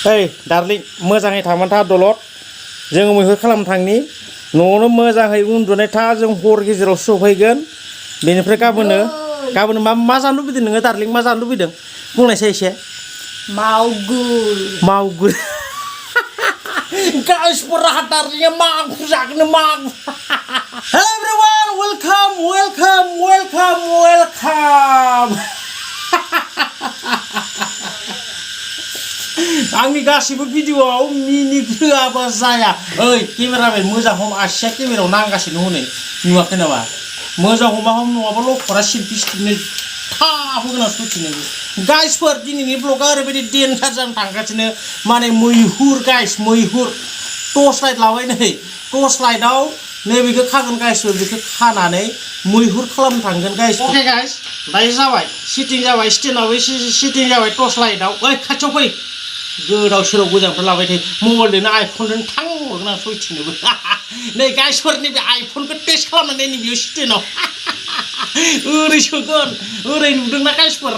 ओइ डार्लिं मोजाङै थांबाय था दलद जों मैहुर खालामनो थांनि न'आवनो मोजाङै उन्दुनाय था जों हर गेजेराव सफैगोन बेनिफ्राय गाबोनो मा जानो लुबैदों नोङो डार्लिं मा जानो लुबैदों बुंनायसाय एसे मावगुर गाइसफोरा डार्लिंआ मागुर जागोन मागुर एभ्रिवान वेलकाम आंनि गासिबो भिडिअआव मिनिट होआबा जाया ओइ केमेरामेन मोजां हम आसिया केमेरायाव नांगासिनो हनै नुवाखै नामा मोजां हमा हम नङाबा लखरा सिलपिस्टिकनो थाब होगोन आं सथिनोबो गाइसफोर दिनैनि ब्लगा ओरैबायदि डेन्जार जानो थांगासिनो माने मैहुर गाइस मैहुर टर्च लाइट लाबाय नै टर्च लाइटआव नैबेखौ खागोन गाइसफोर बेखौ खानानै मैहुर खालामनो थांगोन गाइस अके गाइस दायो जाबाय सिटिं जाबाय स्टेन्डआवबो सिटिं जाबाय टर्च लाइटआव ओइ खाथियाव फै गोदाव सोराव गोजानफोर लाबाय थायो मबाइलजोंनो आइफनजों थांहरगोन आं सयथिनोबो नै गाइसफोर नैबे आइफनखौ टेस्ट खालामनानै नैबेयाव स्टेन्डआव ओरै सोगोन ओरै नुदोंना गाइसफोर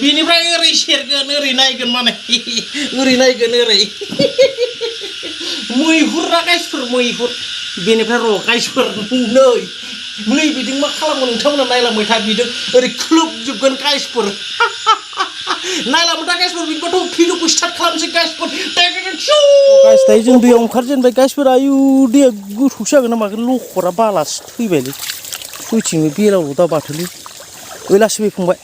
बिनिफ्राय ओरै सेरगोन ओरै नायगोन माने ओरै नायगोन ओरै मैहुर ना गाइसफोर मैहुर बेनिफ्राय र' गाइसफोर नै बिदों मा खालामो नोंथांमोना नायलांबाय था बिदों ओरै ख्लोबजोबगोन गाइसफोर नायलांबाय था गाइसफोर बिदिबाथ' भिडिअखौ स्टार्ट खालामसै गाइसफोर गाइस दायो जों दैयाव ओंखारजेनबाय गाइसफोर आयु दैया गोथौसो जागोन ना मागोन लखरा बालासो थैबायलै सयथिंबो बेलावल' दा बाथौलै ओइलासो फैफांबाय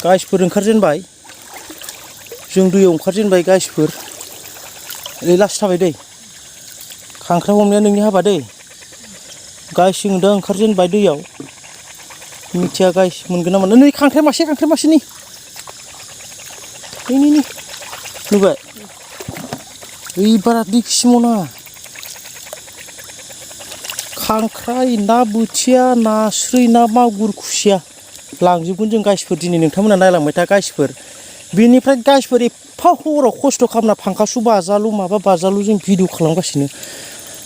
गाइसफोर ओंखारजेनबाय जों दैयाव ओंखारजेनबाय गाइसफोर ओइलासो थाबाय दै खांख्राइ हमनाया नोंनि हाबा दै गाइस जों दा ओंखारजेनबाय दैयाव मिथिया गाइस मोनगोन ना मोना नै खांख्राइ मासे नै नुबाय ओइ बारा दैखिसिमना खांख्राइ ना बोथिया नास्राय ना मागुर खुसिया लांजोबगोन जों गाइसफोर दिनै नोंथांमोना नायलांबाय था गाइसफोर बेनिफ्राय गाइसफोर एफा हराव खस्थ' खालामना फांखासु बाजालु माबा बाजालु जों भिडिअ खालामगासिनो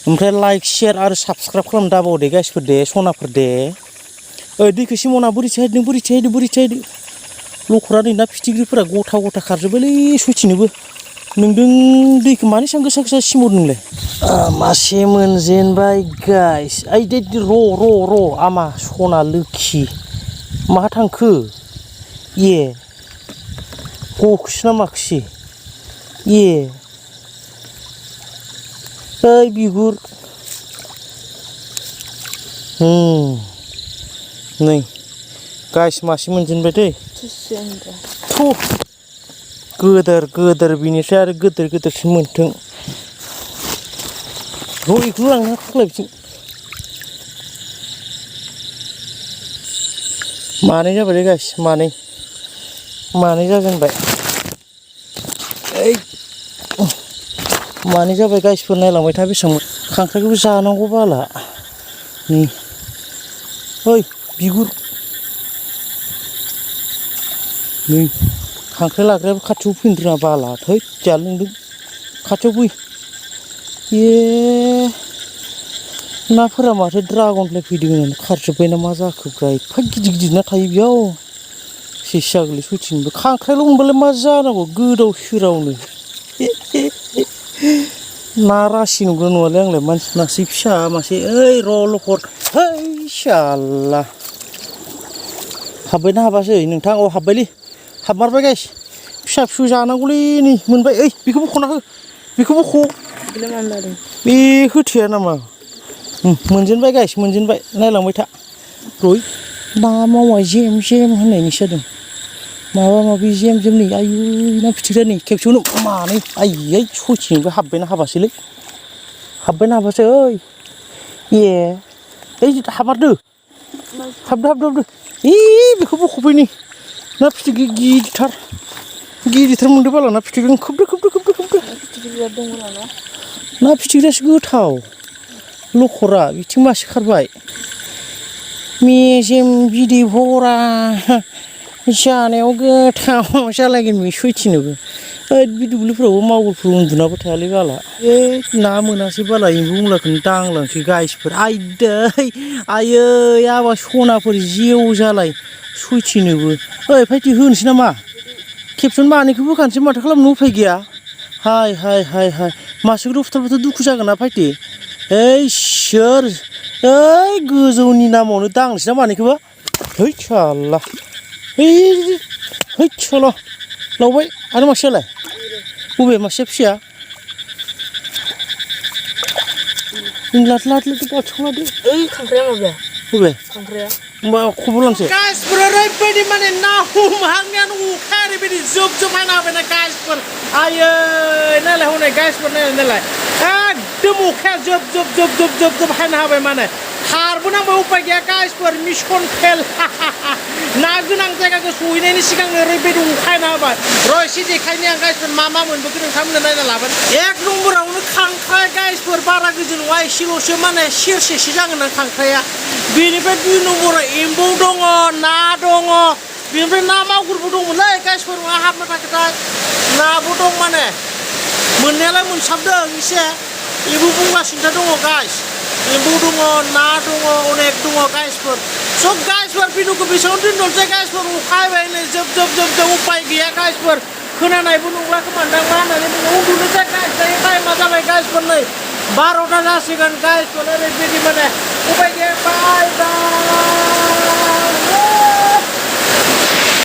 ओमफ्राय लाइक शेयार आरो साबस्क्राइब खालाम दाबाव दे गाइसफोर दे सनाफोर दे ओइ दैखौ सिमना बोरैथो हायदों लखरा नै ना फिथिख्रिफोरा गथा खारजोब्बायलै सयथिनोबो नोंदों दैखौ मानो एसेबां गोसा सिमर नोंलाय मासे मोनजेनबाय गाइस ओइ दे र' आमा सना लोखि माहा थांखो गखोसो ना माखोसै ओइ बिगुर नै गाइस मासे मोनजेनबाय दै गोदोर बिनिफ्राय आरो गोदोरसिन मोनथों र' इखौ लांना खाख्लाय बिथिं मानै जाबाय गाइस मानै जाजेनबाय ओइ मानै जाबाय गाइसफोर नायलांबाय था बेसेबां खांख्राइखौबो जानांगौ बाला नै ओइ बिगुर नै खांख्राइ लाग्रायाबो खाथियाव फैनो रोङा बाला थै जानो लोंदों खाथियाव फै नाफोरा माथो ड्रागनफ्लाइ फैदों होननानै खारजोब्बाय ना मा जाखो एफा गिदिर ना थायो बेयाव सेस जागोनलै सयथिनोबो खांख्राइल' मोनबालाय मा जानांगौ गोदाव सोरावनो ना रासि नुगोना नुवालै आंलाय मासे फिसा मासे ओइ र' लखर है साल्ला हाबबायना हाबासै नोंथां हाबबायलै हाबमारबाय गाइस फिसा जानांगौलै नै मोनबाय ओइ बेखौ बख'ना हो बे होथेया नामा मोनजेनबाय गाइस नायलांबाय था रय ना मावा जेम होननायनिसो जादों माबा माबि जेम नै आयु ना फिथिख्रिया नै खेबसेयावनो मानै आयै सयथिनोबो हाबबायना हाबासै ओइ ओइ हाबमारदो हाबदो बेखौ बख'फै नै ना फिथिख्रि गिदिरथार मोनदो बाला ना फिथिख्रि खोबदो ना फिथिख्रियासो गोथाव लखरा बिथिं मासे खारबाय मेजेम बिदै भरा जानायाव गोथाव जालायगोन बे सयथिनोबो ओइ बे दुब्लिफोरावबो मागुरफोर उन्दुनाबो थायालै बाला ना मोनासै बाला एम्बु बंलाखौनो दांलांसै गाइसफोर आयै आबा सनाफोर जेव जालाय सयथिनोबो ओइ फायथि होनोसै नामा खेबसन मानैखौबो खानसै माथो खालामनो उफाय गैया हाय हाय हाय हाय मासेखौथ' फुथारबाथ' दुखु जागोन ना फाइटि ओइ सोर ओइ गोजौनि नामावनो दांनोसै ना मानैखौबो है साल्ला है सल' लावबाय आरो मासेयालाय बबे मासेया फिसाया लाट लाट लाट गाथिखौ लादो ओइ खांख्राया माबाया बबे खांख्राया होमबा खबर लांसै गाइसफोर ओरैबायदि माने ना हमहांनायानो अखा ओरैबायदि जोब जोब हायना होबायना गाइसफोर आयै नायलाय हनै गाइसफोर नायलाय एकदम अखाया जोब जोब जोब जोब जोब जोब हायना होबाय माने खारबोनांबाय उपाय गैया गाइसफोर मिशन फेल ना गोनां जायगाखौ सहैनायनि सिगांनो ओरैबायदि अखा हायना होबाय र' एसे देखायनि आं गाइसफोर मा मा मोनबोखो नोंथांमोननो नायना लाबाय एक नम्बरावनो खांख्राय गाइसफोर बारा गोजौ नङा एसेल'सो माने सेरसेसो जागोन ना खांख्राया बेनिफ्राय 2 नम्बराव एम्बौ दङ ना दङ बेनिफ्राय ना मागुरबो दंमोनलै गाइसफोर मा हाबनो थाखाय नाबो दं माने मोननायालाय मोनसाबदों एसे एम्बौ बुंगासिनो दङ गाइस एम्बौ दङ ना दङ अनेक दङ गाइसफोर सब गाइसफोर भिडिअखौ बेसेबां दोनथ'नोसै गाइसफोर अखा हाबाय नै जोब जोब जोब जोब उपाय गैया गाइसफोर खोनानायबो नंला खोमादां मा होननानै बुङो उन्दुनोसै गाइस दायो टाइमा जाबाय गाइसफोर नै 12टा जासिगोन गाइसफोर ओरैबायदि माने उपाय गैया बाय बाय